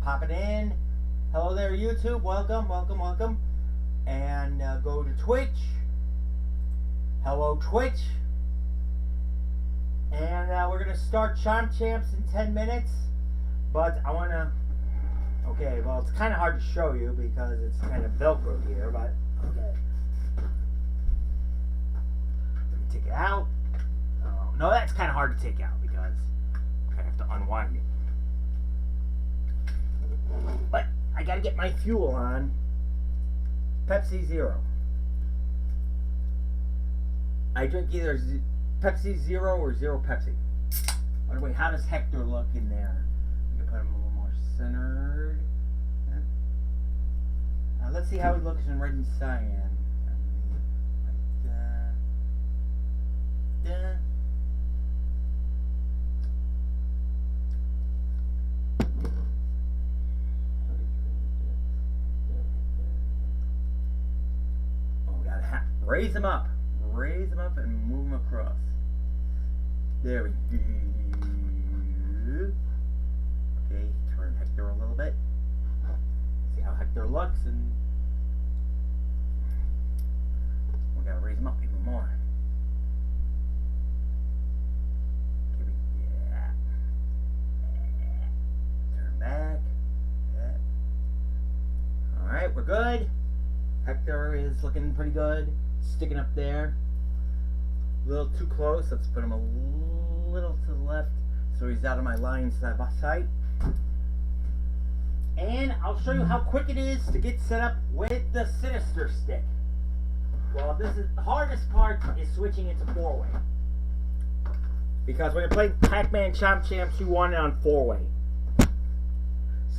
pop it in. Hello there, YouTube. Welcome, welcome, welcome. And go to Twitch. Hello, Twitch. And we're going to start Chomp Champs in 10 minutes. But I want to... Okay, well, it's kind of hard to show you because it's kind of Velcro here, but... Okay. Let me take it out. No, that's kind of hard to take out because I have to unwind it. But I got to get my fuel on. Pepsi Zero. I drink either Pepsi Zero or Zero Pepsi. By the way, how does Hector look in there? We can put him a little more centered. Let's see how he looks in red and cyan. Like that. Oh, we gotta raise him up. Raise them up and move them across. There we go. Okay, turn Hector a little bit. See how Hector looks, and we gotta raise him up even more. Yeah. Turn back. Yeah. Alright, we're good. Hector is looking pretty good. Sticking up there. A little too close. Let's put him a little to the left so he's out of my line of sight. And I'll show you how quick it is to get set up with the Sinister Stick. Well, this is the hardest part is switching it to 4-way. Because when you're playing Pac-Man Chomp Champs, you want it on 4-way.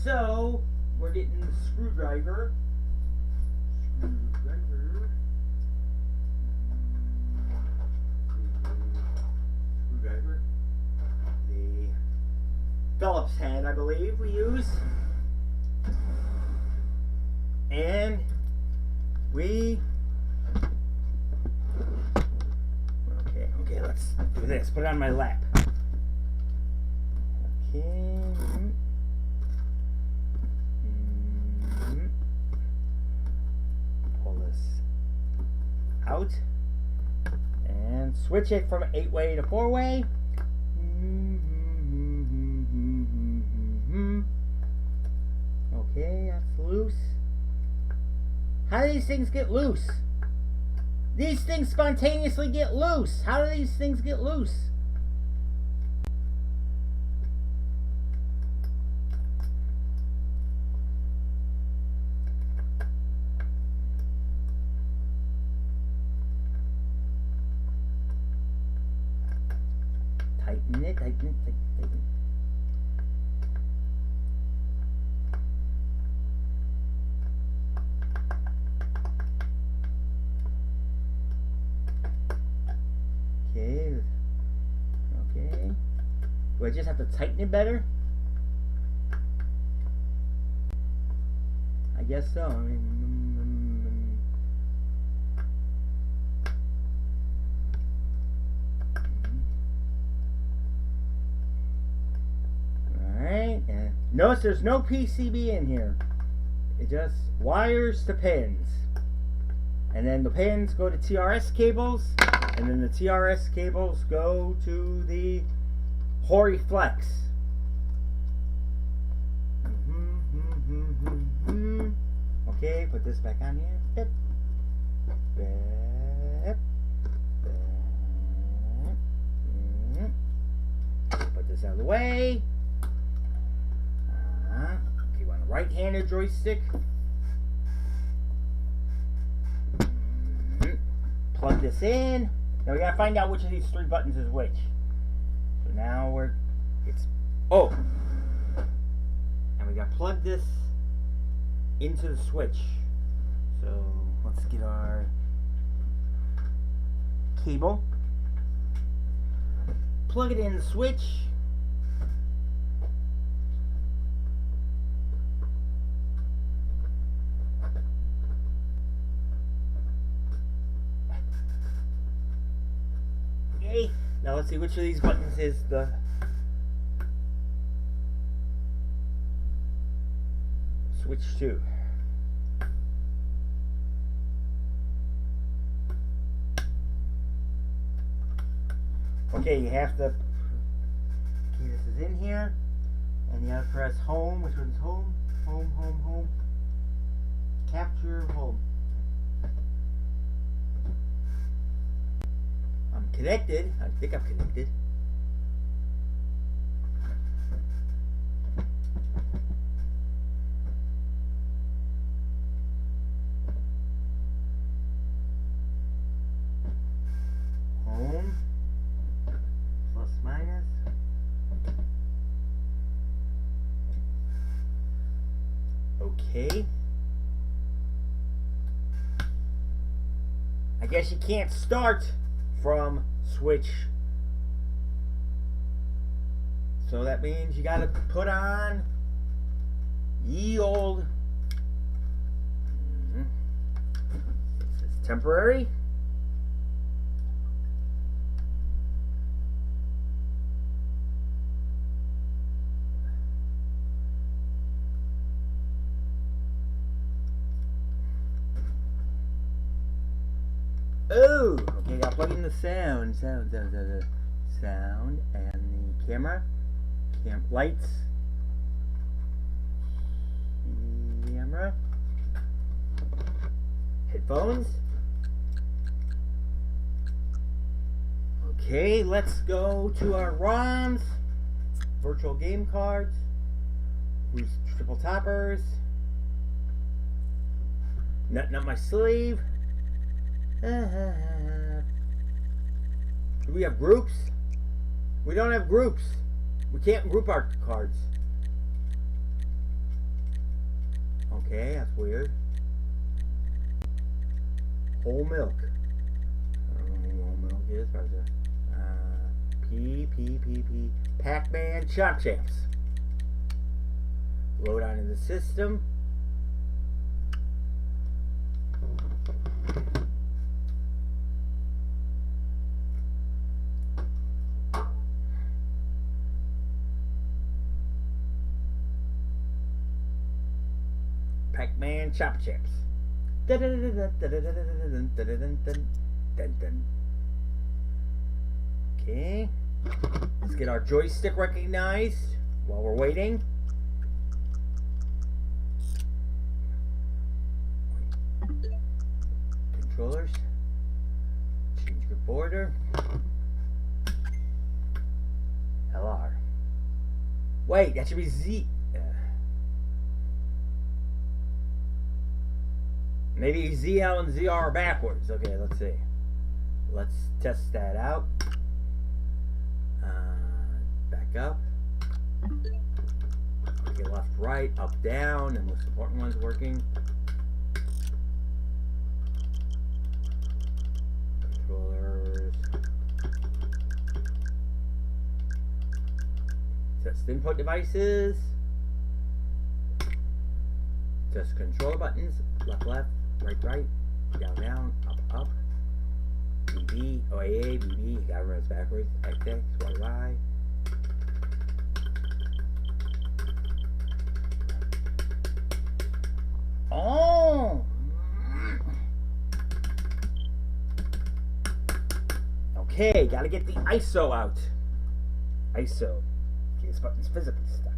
So, we're getting the screwdriver. The Phillips head, I believe we use, and we okay, let's do this. Put it on my lap. Okay. Pull this out and switch it from 8-way to 4-way. Okay, that's loose. How do these things get loose? These things spontaneously get loose. How do these things get loose? Tighten it, tighten it, tighten it. Okay. Okay. Do I just have to tighten it better? I guess so. I mean, alright. Notice there's no PCB in here. It just wires to pins. And then the pins go to TRS cables. And then the TRS cables go to the Hori Flex. Okay, put this back on here. Bip. Bip. Bip. Put this out of the way. Okay, you want a right-handed joystick. Plug this in. Now we gotta find out which of these 3 buttons is which. So now it's, oh! And we gotta plug this into the switch. So let's get our cable. Plug it in the switch. Now let's see which of these buttons is the switch to? Okay, you have to. Okay, this is in here, and you have to press home. Which one's home? Home, home, home. Capture home. I'm connected. I think I'm connected. Home. Plus minus. Okay. I guess you can't start from switch. So that means you gotta put on ye old. This is temporary. Oh, okay, gotta plug in the sound, and the camera, lights, camera, headphones. Okay, let's go to our ROMs, virtual game cards, who's triple toppers, nutting up my sleeve. Do we have groups? We don't have groups. We can't group our cards. Okay, that's weird. Whole milk. I don't know what whole milk is. P. Pac-Man Chomp Champs. Load onto the system. Pac-Man Chomp Champs. Okay. Let's get our joystick recognized while we're waiting. Controllers. Change group border. LR. Wait, that should be Z. Maybe ZL and ZR are backwards. Okay, let's see. Let's test that out. Back up. Okay, left, right, up, down. The most important one's working. Controllers. Test input devices. Test controller buttons. Left, left. Right, right, down, down, up, up, BB, OAA, BB, you gotta run it backwards, XX, YY. Oh! Okay, gotta get the ISO out. ISO. Okay, this button's physically stuck.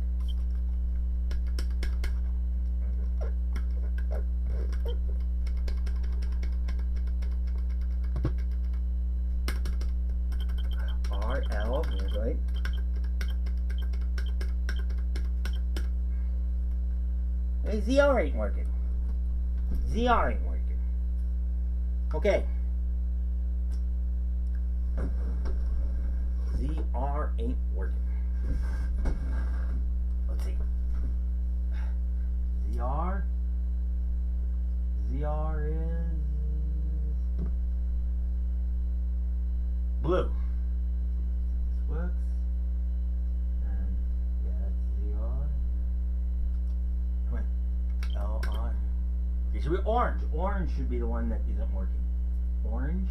RL, that's right. Hey, ZR ain't working. ZR ain't working. Okay. ZR ain't working. Let's see. ZR. ZR is blue. Works. And yeah, that's ZR. Come on. LR. Okay, should be orange. Orange should be the one that isn't working. Orange.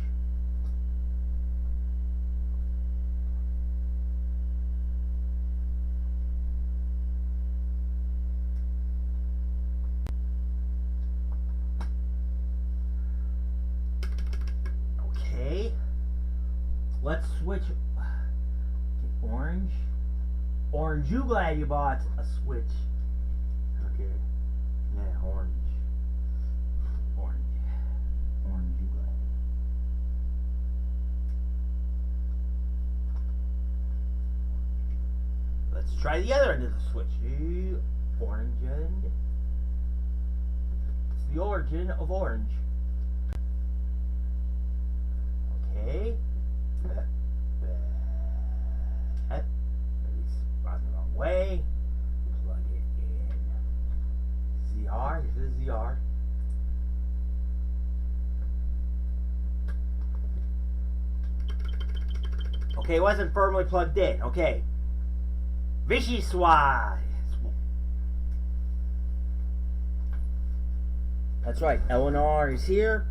let's switch. Orange. Orange, you glad you bought a Switch. Okay. Yeah, orange. Orange. Orange, you glad. Let's try the other end of the Switch. Orange end. It's the origin of orange. Okay. Maybe run the wrong way. Plug it in. ZR. This is ZR. Okay, it wasn't firmly plugged in. Okay. Vichy Swai. That's right. L&R is here.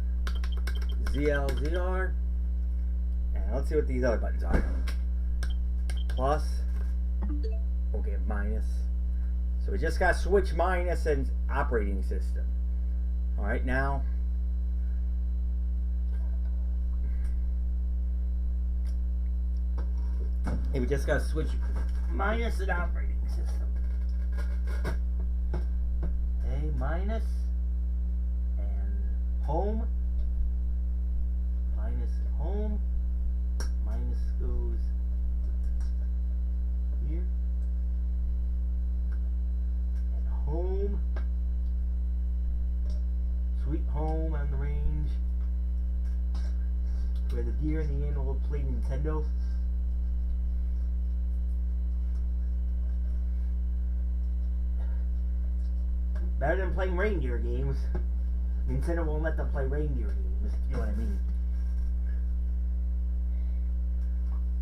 ZL, ZR. And let's see what these other buttons are. Plus. Okay, minus. So we just got switch minus and operating system. Alright, now. Hey, we just got switch minus and operating system. Okay, minus. And home. Minus and home. Minus goes here. And home. Sweet home on the range. Where the deer and the animal play Nintendo. Better than playing reindeer games. Nintendo won't let them play reindeer games, you know what I mean.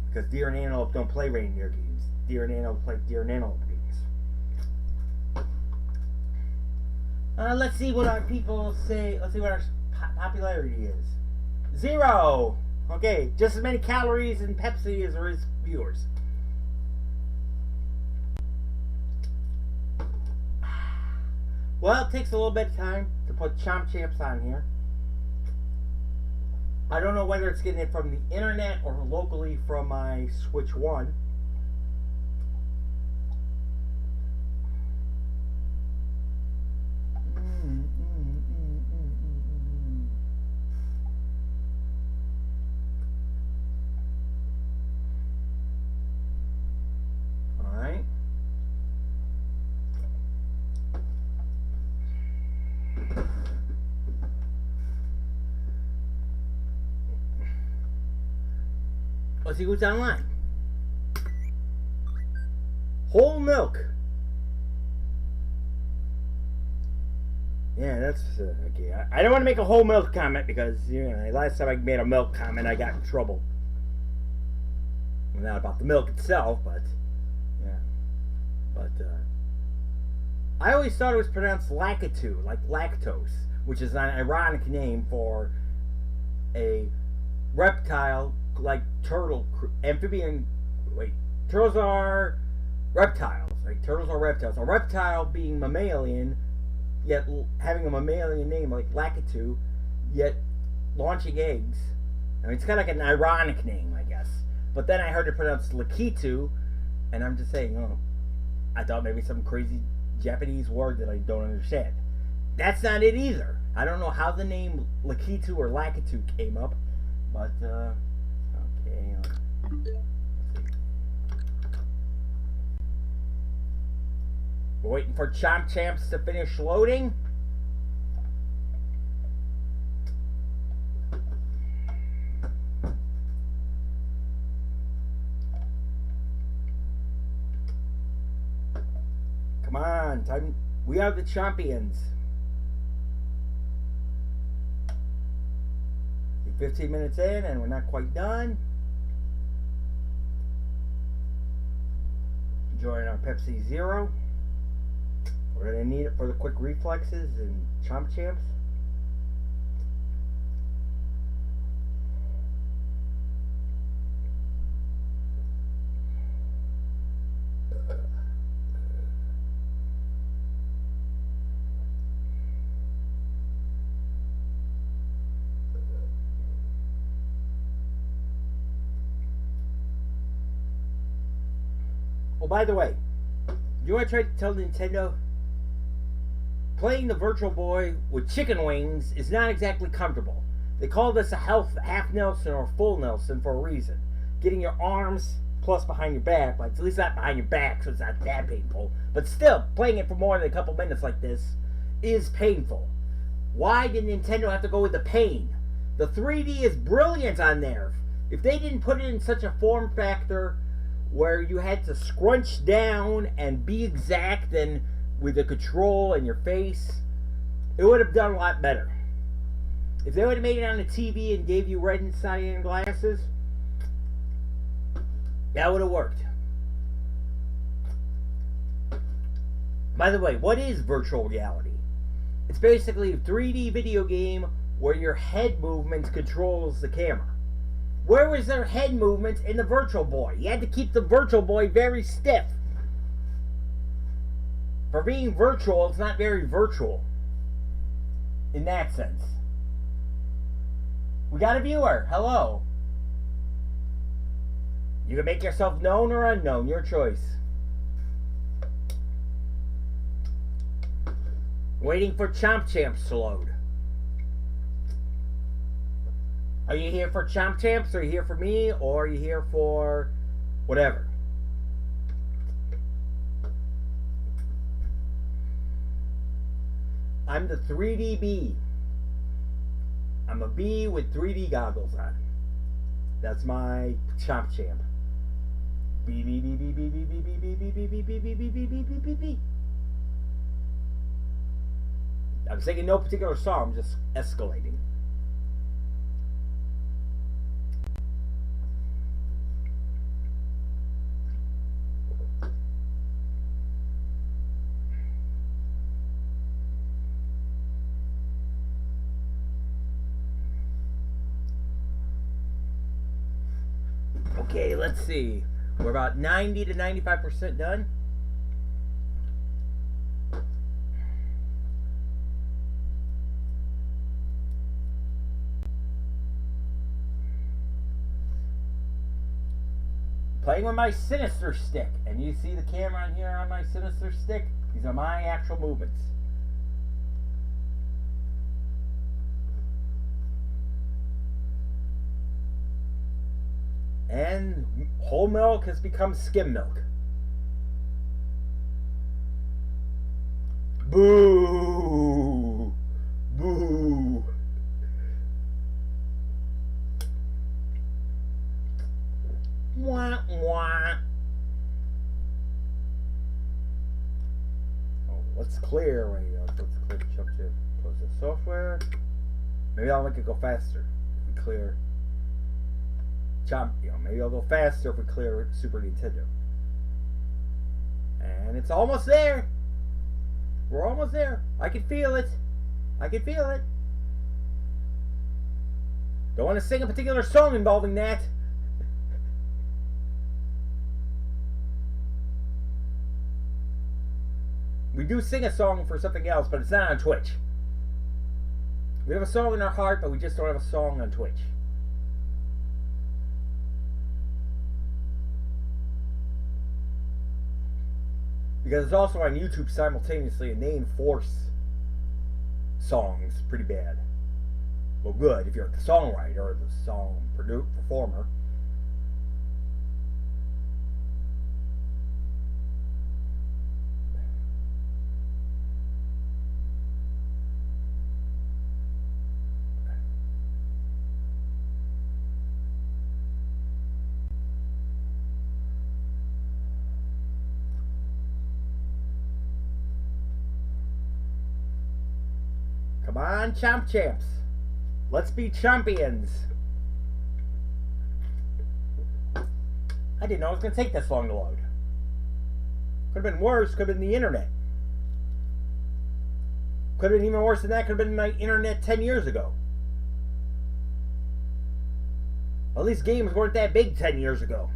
Because deer and antelope don't play reindeer games. Deer and antelope play deer and antelope games. Let's see what our people say. Let's see what our popularity is. 0! Okay, just as many calories in Pepsi as there is viewers. Well, it takes a little bit of time to put Chomp Champs on here. I don't know whether it's getting it from the internet or locally from my Switch 1. Alright. Let's see who's online. Whole milk. Yeah, that's okay. I don't want to make a whole milk comment because last time I made a milk comment, I got in trouble. Well, not about the milk itself, but yeah. But I always thought it was pronounced lacatu, like lactose, which is an ironic name for a reptile like turtle, amphibian. Wait, turtles are reptiles. Right? Turtles are reptiles. A reptile being mammalian, yet having a mammalian name like Lakitu, yet launching eggs. I mean, it's kind of like an ironic name, I guess. But then I heard it pronounced Lakitu, and I'm just saying, oh, I thought maybe some crazy Japanese word that I don't understand. That's not it either. I don't know how the name Lakitu or Lakitu came up, but okay. Let's see. We're waiting for Chomp Champs to finish loading. Come on, time. We are the champions. 15 minutes in and we're not quite done. Enjoying our Pepsi Zero. We're going to need it for the quick reflexes and Chomp Champs. by the way, you want to try to tell Nintendo? Playing the Virtual Boy with chicken wings is not exactly comfortable. They call this a half Nelson or full Nelson for a reason. Getting your arms plus behind your back, like at least not behind your back, so it's not that painful. But still, playing it for more than a couple minutes like this is painful. Why did Nintendo have to go with the pain? The 3D is brilliant on there. If they didn't put it in such a form factor where you had to scrunch down and be exact and with the control and your face, it would have done a lot better. If they would have made it on the TV and gave you red and cyan glasses, that would have worked. By the way, what is virtual reality? It's basically a 3D video game where your head movement controls the camera. Where was their head movement in the Virtual Boy? You had to keep the Virtual Boy very stiff. For being virtual, it's not very virtual in that sense. We got a viewer. Hello. You can make yourself known or unknown, your choice. Waiting for Chomp Champs to load. Are you here for Chomp Champs? Are you here for me? Or are you here for whatever? I'm the 3D bee. I'm a bee with 3D goggles on. That's my Chomp Champ. Bee bee bee bee bee bee bee bee bee bee bee bee bee bee bee bee bee bee. I'm singing no particular song, I'm just escalating. Okay, let's see. We're about 90 to 95% done. Playing with my Sinister Stick, and you see the camera on here on my Sinister Stick. These are my actual movements. And whole milk has become skim milk. Boo! Boo! Wah, wah. Oh, let's clear right now. Let's clear Chump Chip. Close the software. Maybe I'll make it go faster if we clear Chomp. Maybe I'll go faster if we clear Super Nintendo. And it's almost there. We're almost there. I can feel it. I can feel it. Don't want to sing a particular song involving that. We do sing a song for something else, but it's not on Twitch. We have a song in our heart, but we just don't have a song on Twitch. Because it's also on YouTube simultaneously, and they enforce songs pretty bad. Well, good if you're the songwriter or the song performer. Come on, Chomp Champs. Let's be champions. I didn't know it was going to take this long to load. Could have been worse. Could have been the internet. Could have been even worse than that. Could have been my internet 10 years ago. Well, these games weren't that big 10 years ago.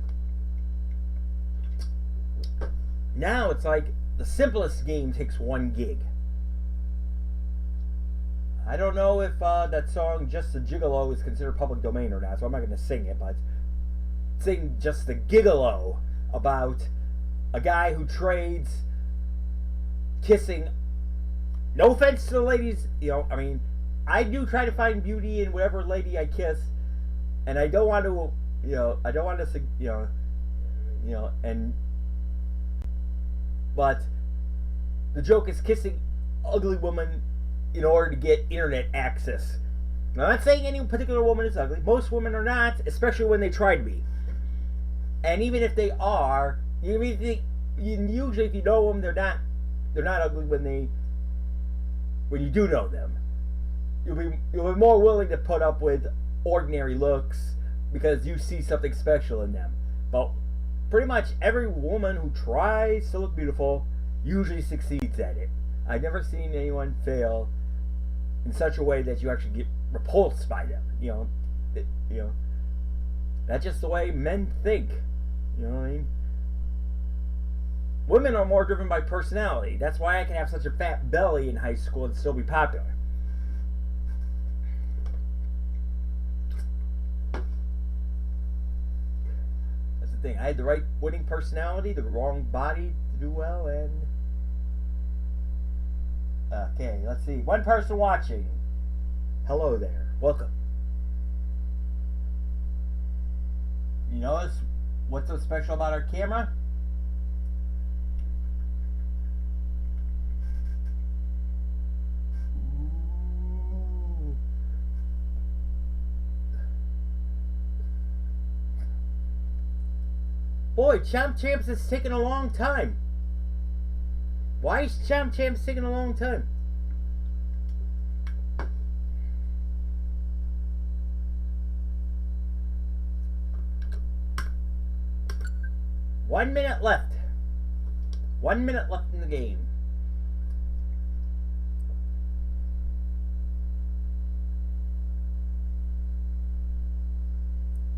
Now it's like the simplest game takes 1 gig. I don't know if that song Just a Gigolo is considered public domain or not, so I'm not going to sing it, but sing Just the Gigolo about a guy who trades kissing. No offense to the ladies, I mean, I do try to find beauty in whatever lady I kiss, and I don't want to, I don't want to, but the joke is kissing ugly women in order to get internet access. Now, I'm not saying any particular woman is ugly. Most women are not, especially when they try to be. And even if they are, usually if you know them, they're not ugly when you do know them. You'll be more willing to put up with ordinary looks because you see something special in them. But pretty much every woman who tries to look beautiful usually succeeds at it. I've never seen anyone fail in such a way that you actually get repulsed by them. That's just the way men think. You know what I mean? Women are more driven by personality. That's why I can have such a fat belly in high school and still be popular. That's the thing. I had the right winning personality, the wrong body to do well, and... Okay, let's see. One person watching. Hello there. Welcome. You notice what's so special about our camera? Ooh. Boy, Champ Champs is taking a long time. Why is Champ Champs taking a long time? One minute left. 1 minute left in the game.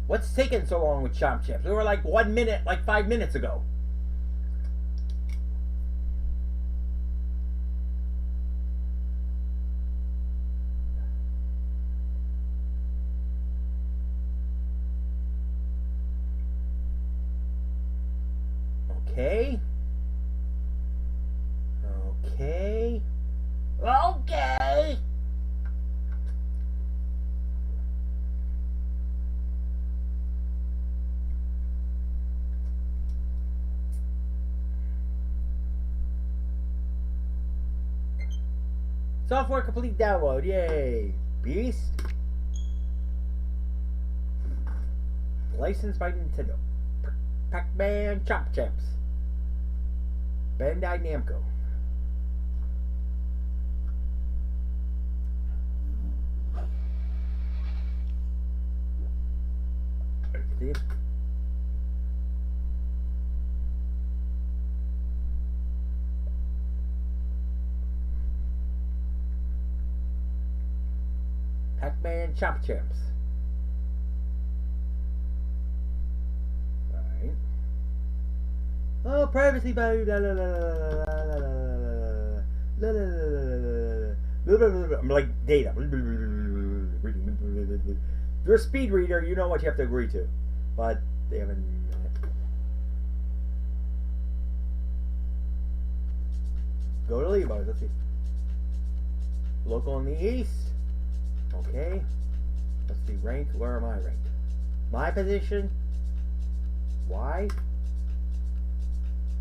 What's taking so long with Champ Champs? We were like 1 minute, like 5 minutes ago. Okay. Okay. Okay. Software complete download. Yay. Beast. Licensed by Nintendo. Pac-Man Chop Champs. Bandai Namco. See? Pac-Man Chop Champs. Alright. Oh, privacy value. I'm like data. If you're a speed reader, you know what you have to agree to. But they haven't. Go to Lebo. Let's see. Local in the east. Okay. Let's see. Rank. Where am I ranked? My position. Why?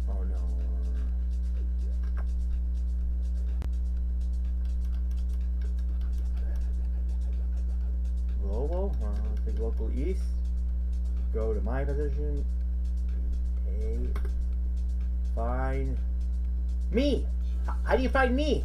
Oh no. Global. Let's take local east. Go to my position. Find me. How do you find me?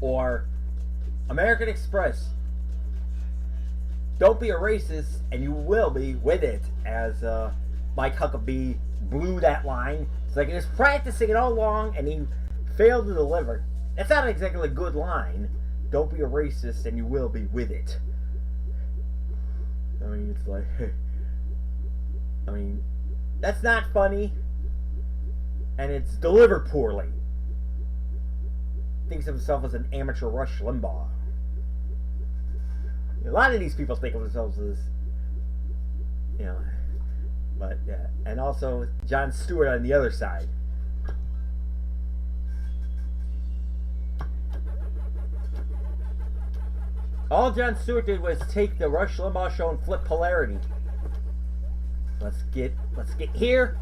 Or American Express. Don't be a racist, and you will be with it, as Mike Huckabee blew that line. It's like he was practicing it all along, and he failed to deliver. That's not exactly a good line. Don't be a racist, and you will be with it. I mean, it's like... I mean, that's not funny, and it's delivered poorly. Thinks of himself as an amateur Rush Limbaugh. A lot of these people think of themselves as, you know, but yeah. And also Jon Stewart on the other side. All Jon Stewart did was take the Rush Limbaugh show and flip polarity. Let's get here.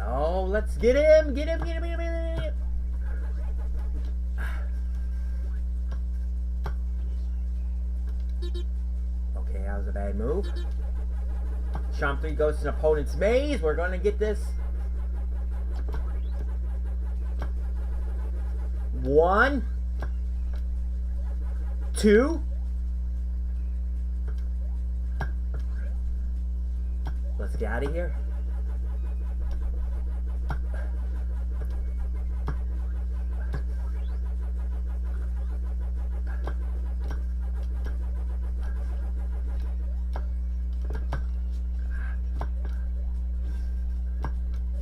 Oh, let's get him. Get him. Okay, that was a bad move. Chomp 3 goes to an opponent's maze. We're going to get this. 1, 2. Let's get out of here.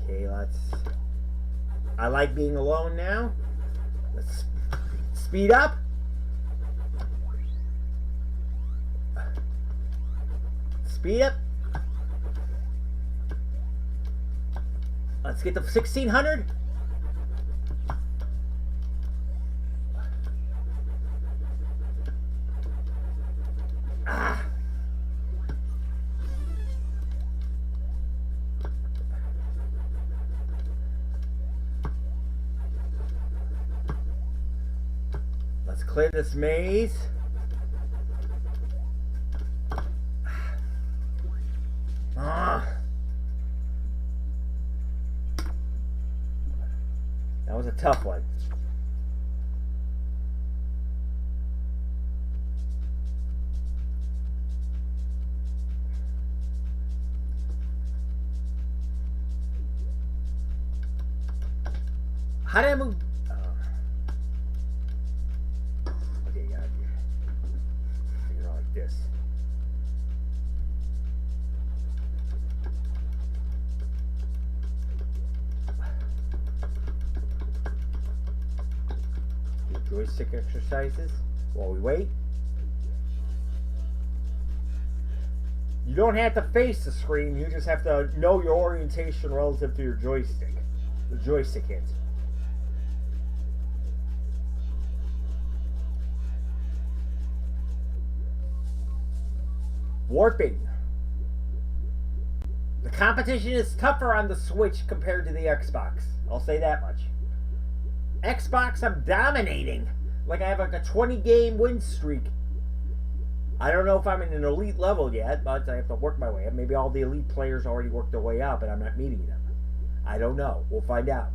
Okay, let's... I like being alone now. Let's speed up. Speed up. Let's get to 1600. Let's clear this maze. That was a tough one. How did I move? Okay, yeah, figure it out like this. Joystick exercises while we wait. You don't have to face the screen, you just have to know your orientation relative to your joystick. The joystick hit. Warping. The competition is tougher on the Switch compared to the Xbox. I'll say that much. Xbox, I'm dominating. Like I have like a 20-game win streak. I don't know if I'm in an elite level yet, but I have to work my way up. Maybe all the elite players already worked their way up and I'm not meeting them. I don't know. We'll find out.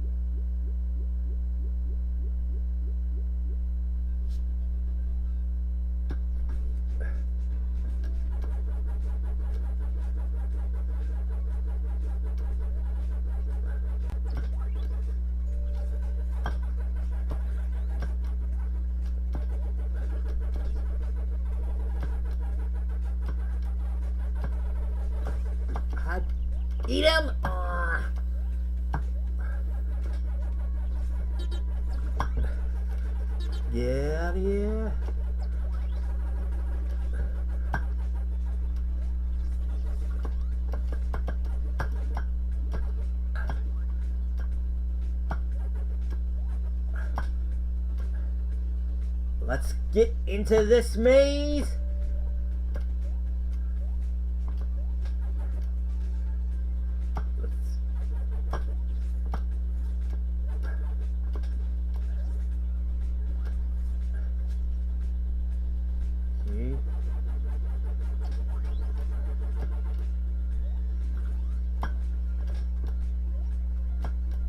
Eat him! Get out of here. Let's get into this maze.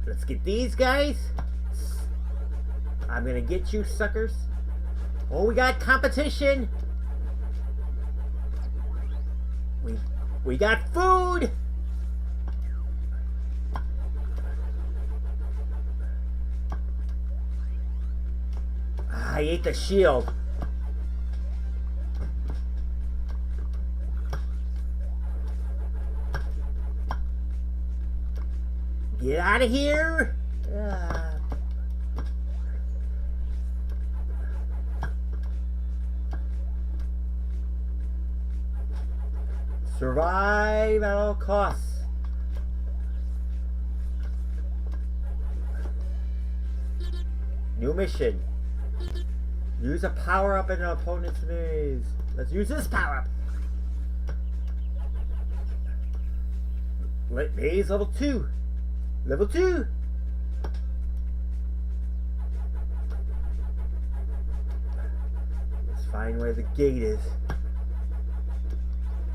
Let's get these guys. I'm gonna get you suckers. Oh, we got competition. We got food. I ate the shield. Get out of here. Survive at all costs. New mission. Use a power-up in an opponent's maze. Let's use this power-up. Maze level 2. Level 2. Let's find where the gate is.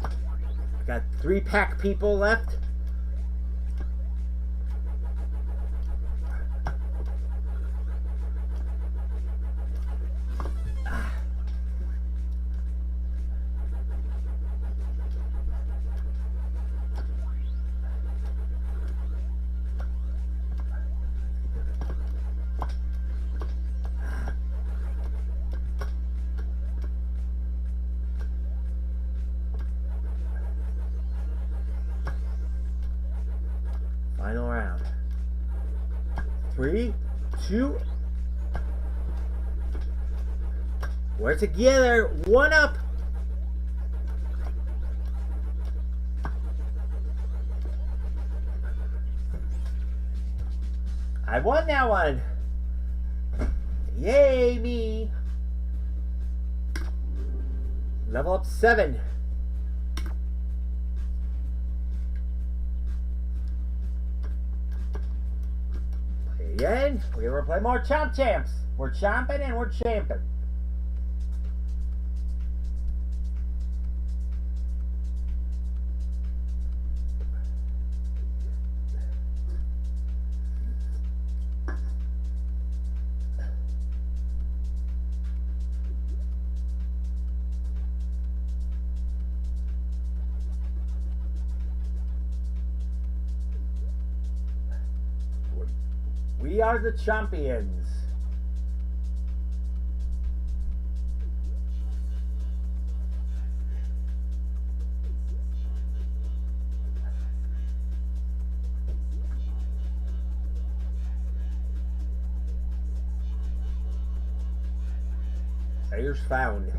I got 3 pack people left. Final round. 3, 2. We're together. 1 up. I won that one. Yay, me. Level up 7. Again, we're gonna play more Chomp Champs. We're chomping and we're champing. We are the champions. Players found.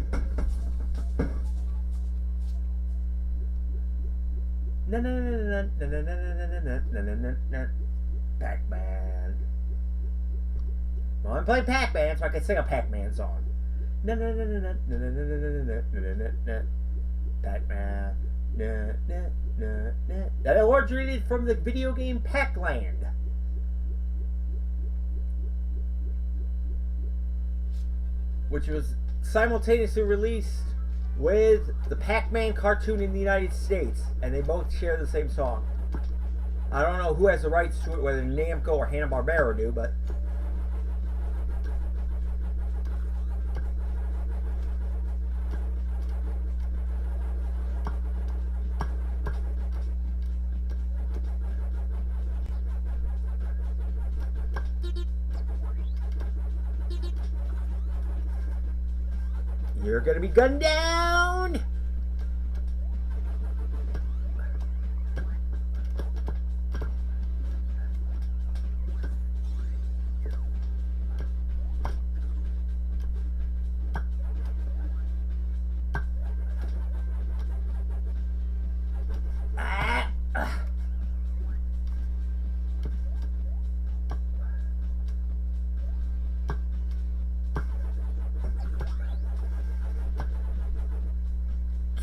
No, no, no, no, no, no, no, no, no, no, no, no, no. Pac-Man. Well, I'm playing Pac-Man, so I can sing a Pac-Man song. No, no, no, no, no, no, no, no, no, no, no, no, no. Pac-Man. No, no, no, no. That originated from the video game Pac-Land. Which was simultaneously released with the Pac-Man cartoon in the United States, and they both share the same song. I don't know who has the rights to it, whether Namco or Hanna-Barbera do, but you're gonna be gunned down.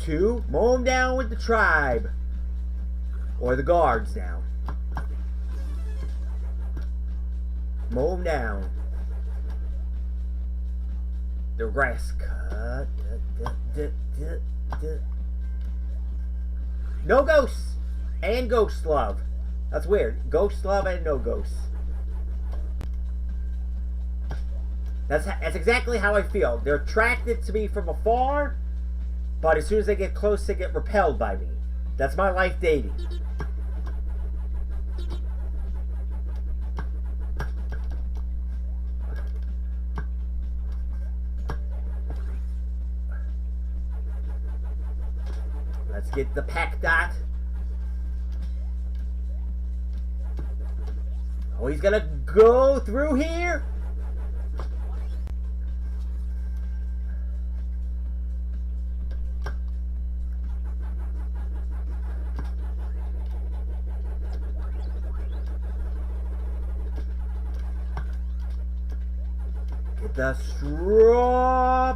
Two, mow them down with the tribe. Or the guards now. Mow them down. The grass cut. No ghosts. And ghost love. That's weird. Ghost love and no ghosts. That's exactly how I feel. They're attracted to me from afar, but as soon as they get close, they get repelled by me. That's my life dating. Let's get the pack dot. Oh, he's gonna go through here. Get the strawberry.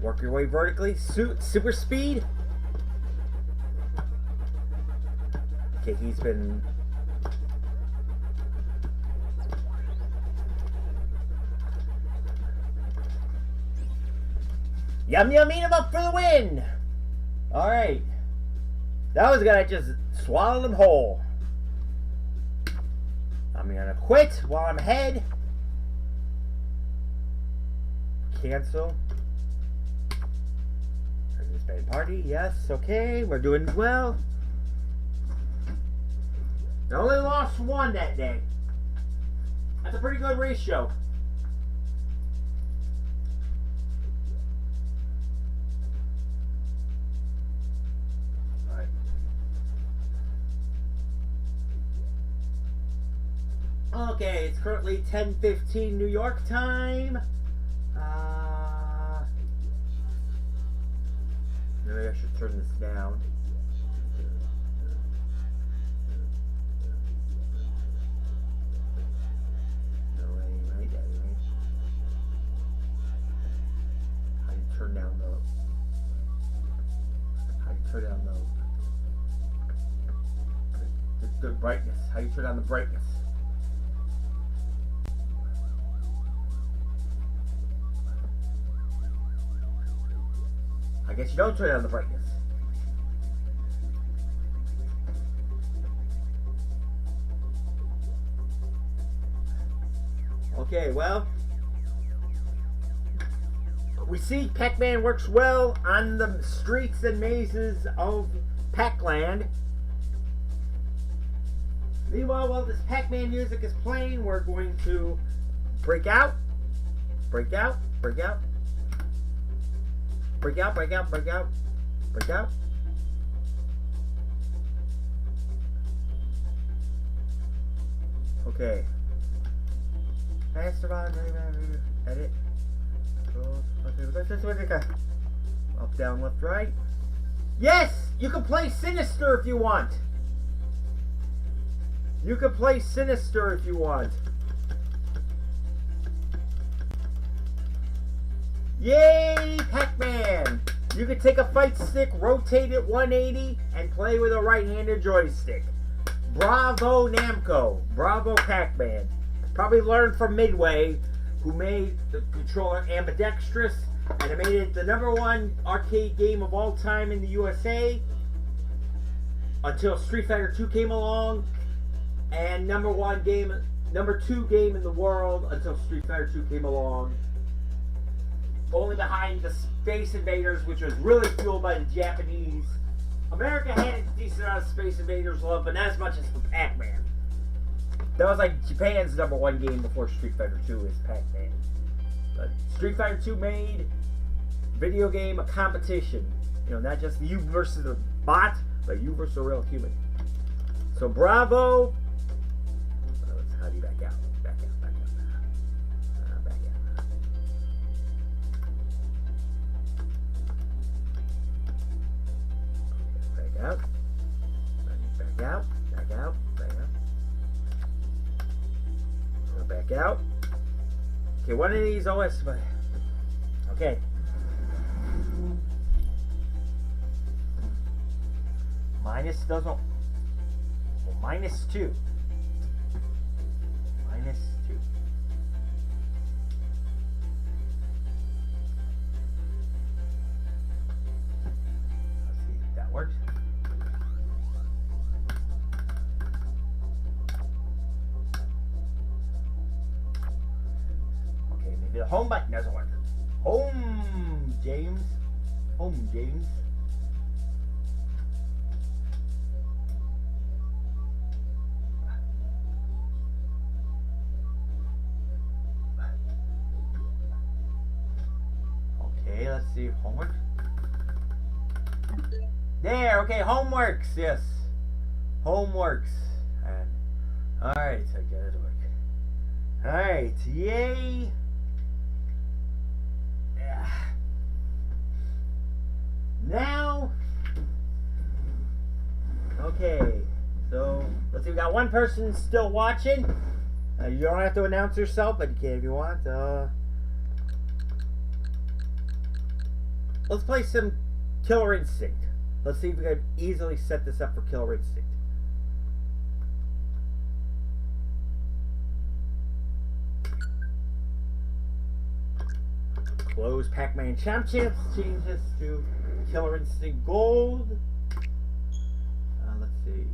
Work your way vertically. Super speed. Okay, he's been... Yum yum, eat him up for the win! Alright. That was gonna just swallow them whole. I'm gonna quit while I'm ahead. Cancel. Participate party, yes, okay, we're doing well. I only lost one that day. That's a pretty good ratio. Alright. Okay, it's currently 10:15 New York time. Maybe I should turn this down. No, right. How do you turn down the brightness? How do you turn down the brightness? I guess you don't turn down the brightness. Okay, well, we see Pac-Man works well on the streets and mazes of Pac-Land. Meanwhile, while this Pac-Man music is playing, we're going to break out. Break out. Break out. Break out, break out, break out, break out. Okay. Edit. Up, down, left, right. Yes! You can play Sinister if you want. You can play Sinister if you want. Yay, Pac-Man! You can take a fight stick, rotate it 180, and play with a right-handed joystick. Bravo, Namco. Bravo, Pac-Man. Probably learned from Midway, who made the controller ambidextrous, and it made it the #1 arcade game of all time in the USA, until Street Fighter 2 came along, and #2 game in the world until Street Fighter 2 came along. Only behind the Space Invaders, which was really fueled by the Japanese. America had a decent amount of Space Invaders love, but not as much as for Pac-Man. That was like Japan's #1 game before Street Fighter 2 is Pac-Man. But Street Fighter 2 made video game a competition. You know, not just you versus the bot, but you versus a real human. So bravo. How do you back out? Back out, back out. Back out. Back out. Back out. Back out. Back out. Back out. Okay, one of these OS. Okay. Minus doesn't. Well, -2. -2. Let's see if that works. the home button doesn't work. Home, James. Home, James. Okay, let's see. Homework. There, okay, homeworks, yes. Homeworks. And alright, so I get it to work. Alright, yay. Now, okay, so let's see, we got one person still watching. You don't have to announce yourself, but you can if you want. Let's play some Killer Instinct. Let's see if we can easily set this up for Killer Instinct. Close Pac-Man Championships. Change this to Killer Instinct Gold. Let's see.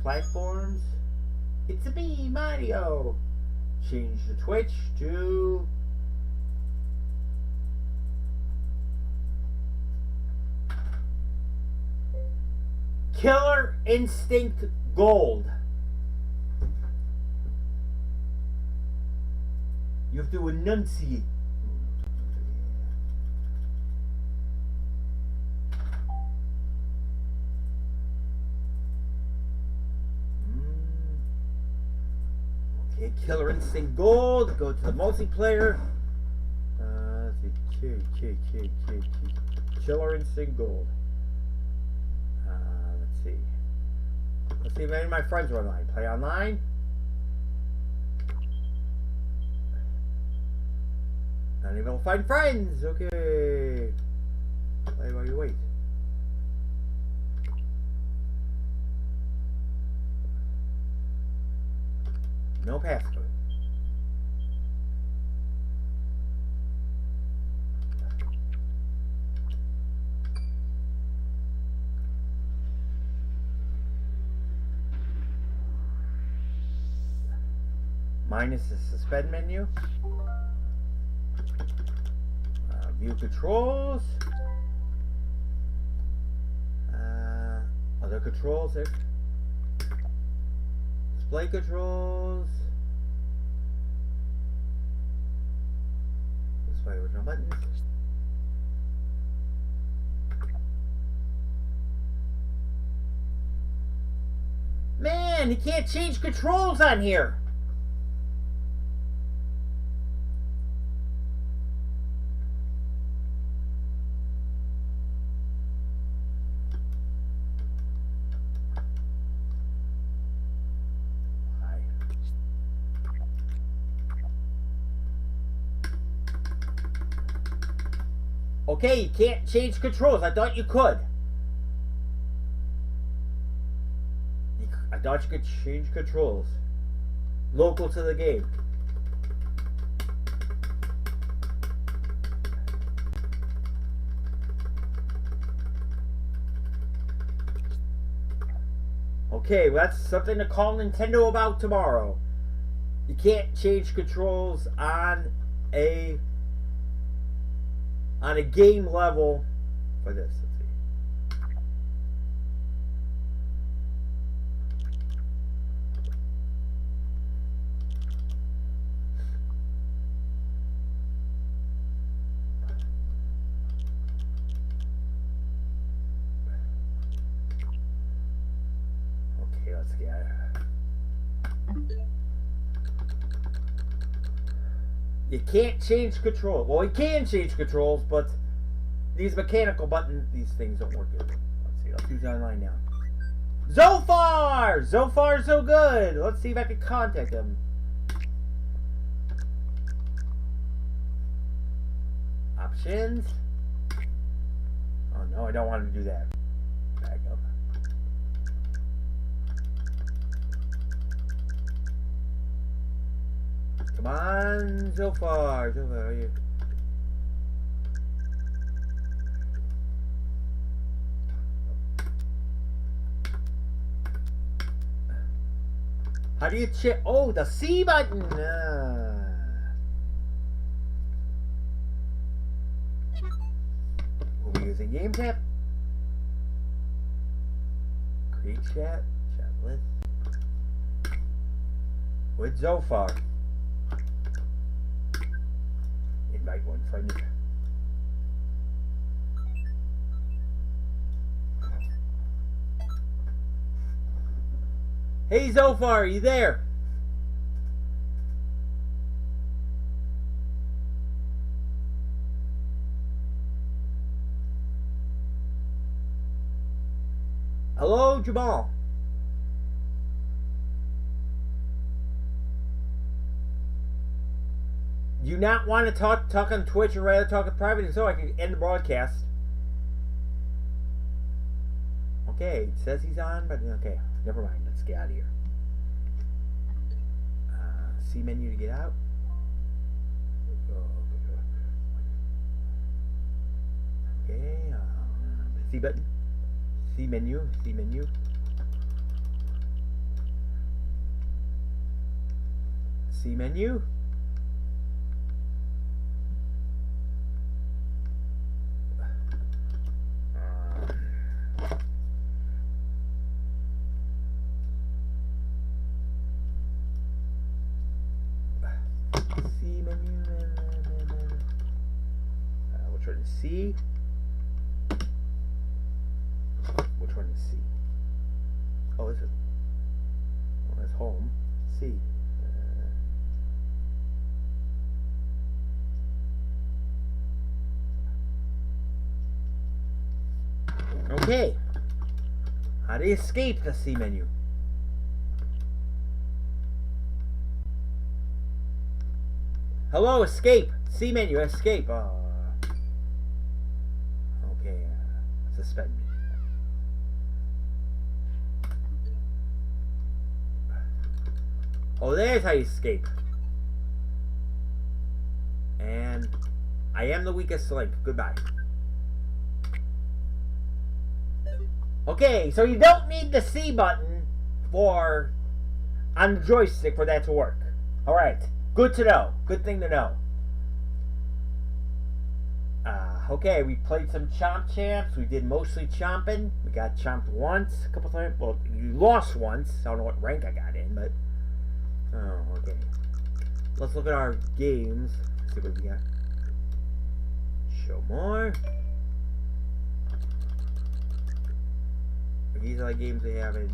Platforms. It's a me, Mario. Change the Twitch to Killer Instinct Gold. You have to enunciate. Okay, Killer Instinct Gold. Go to the multiplayer. Let's see. Killer Instinct Gold. Let's see if any of my friends are online. Play online. Not even able to find friends. Okay. Play while you wait. No passcode. Minus the suspend menu. View controls. Other controls there. Display controls. Display original buttons. Man, you can't change controls on here. Okay, you can't change controls. I thought you could. I thought you could change controls local to the game. Okay, well, that's something to call Nintendo about tomorrow. You can't change controls on a game level for this. Let's see. Okay, let's get out of here. You can't change controls. Well, you can change controls, but these mechanical buttons, these things don't work good. Let's see. Let's use online now. Zofar! Zofar, so good. Let's see if I can contact him. Options. Oh no, I don't want to do that. Back up. Come on, Zofar. Zofar, are you? How do you check? Oh, the C button. say game tap. Create chat. Chat list. With Zofar. Invite one friend. Hey Zofar, are you there? Hello, Jamal. Do you not want to talk on Twitch or rather talk in private so I can end the broadcast? Okay, it says he's on, but okay, never mind. Let's get out of here. C menu to get out. Okay, C button. C menu. C menu. C menu. Which one is C? Which one is C? Oh, this is. Oh, that's home. C. Okay. How do you escape the C menu? Hello, escape. C menu, escape. Okay, suspend me. Oh, there's how you escape. And I am the weakest link. Goodbye. Okay, so you don't need the C button on the joystick for that to work. Alright. Good to know. Good thing to know. Okay, we played some Chomp Champs. We did mostly chomping. We got chomped once, a couple times. Well, you lost once. I don't know what rank I got in, but... Oh, okay. Let's look at our games. See what we got. Show more. These are the games they have in...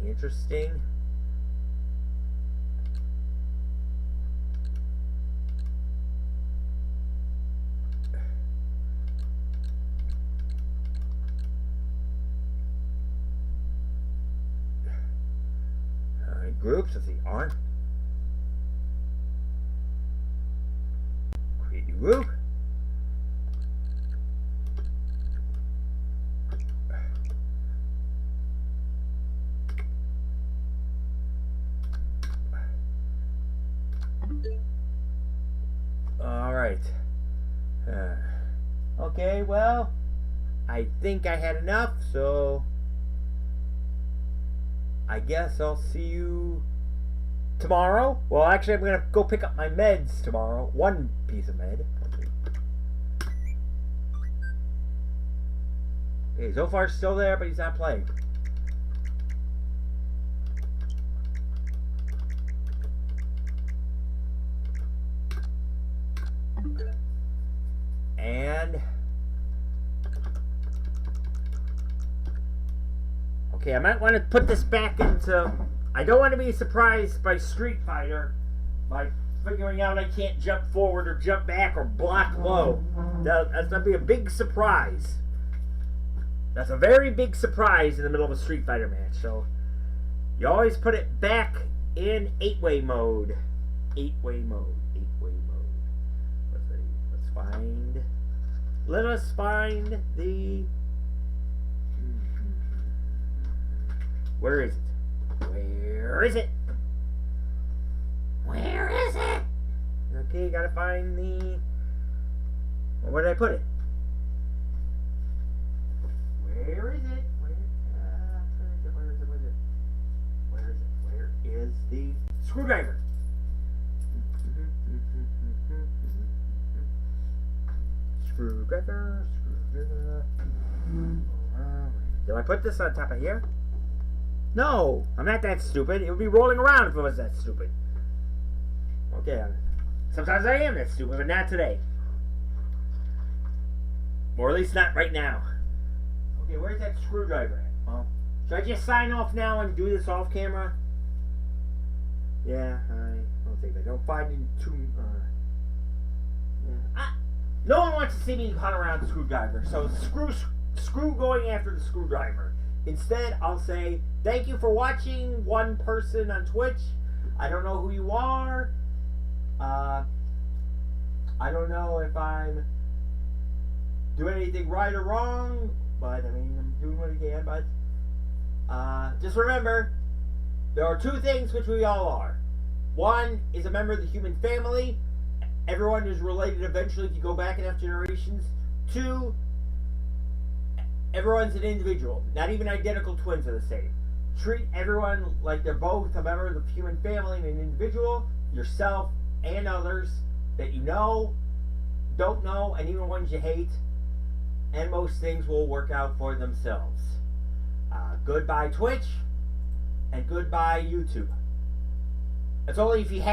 Interesting. Alright, groups. Let's see. On. Create new group. Alright. Okay, well, I think I had enough, so I guess I'll see you tomorrow. Well, actually, I'm going to go pick up my meds tomorrow. One piece of med. Okay, Zofar's still there, but he's not playing. And okay, I might want to put this back into. I don't want to be surprised by Street Fighter by figuring out I can't jump forward or jump back or block low. That's gonna be a big surprise. That's a very big surprise in the middle of a Street Fighter match. So you always put it back in 8-way mode. 8-way mode. 8-way mode. Let's see. Let's find. Let us find the... Where is it? Where is it? Where is it? Okay, gotta find the... Where did I put it? Where is it? Where? screwdriver. Screwdriver. Did I put this on top of here? No, I'm not that stupid. It would be rolling around if it was that stupid. Okay, sometimes I am that stupid, but not today. Or at least not right now. Okay, where's that screwdriver at? Well, should I just sign off now and do this off camera? Yeah, I don't think I don't find it too. Yeah. No one wants to see me hunt around the screwdriver, so screw going after the screwdriver. Instead, I'll say thank you for watching. One person on Twitch. I don't know who you are. I don't know if I'm doing anything right or wrong, but I mean, I'm doing what I can. But just remember, there are two things which we all are. One is a member of the human family. Everyone is related eventually if you go back enough generations. Two, everyone's an individual. Not even identical twins are the same. Treat everyone like they're both a member of the human family and an individual, yourself and others that you know, don't know, and even ones you hate. And most things will work out for themselves. Goodbye Twitch, and goodbye YouTube. It's only if you have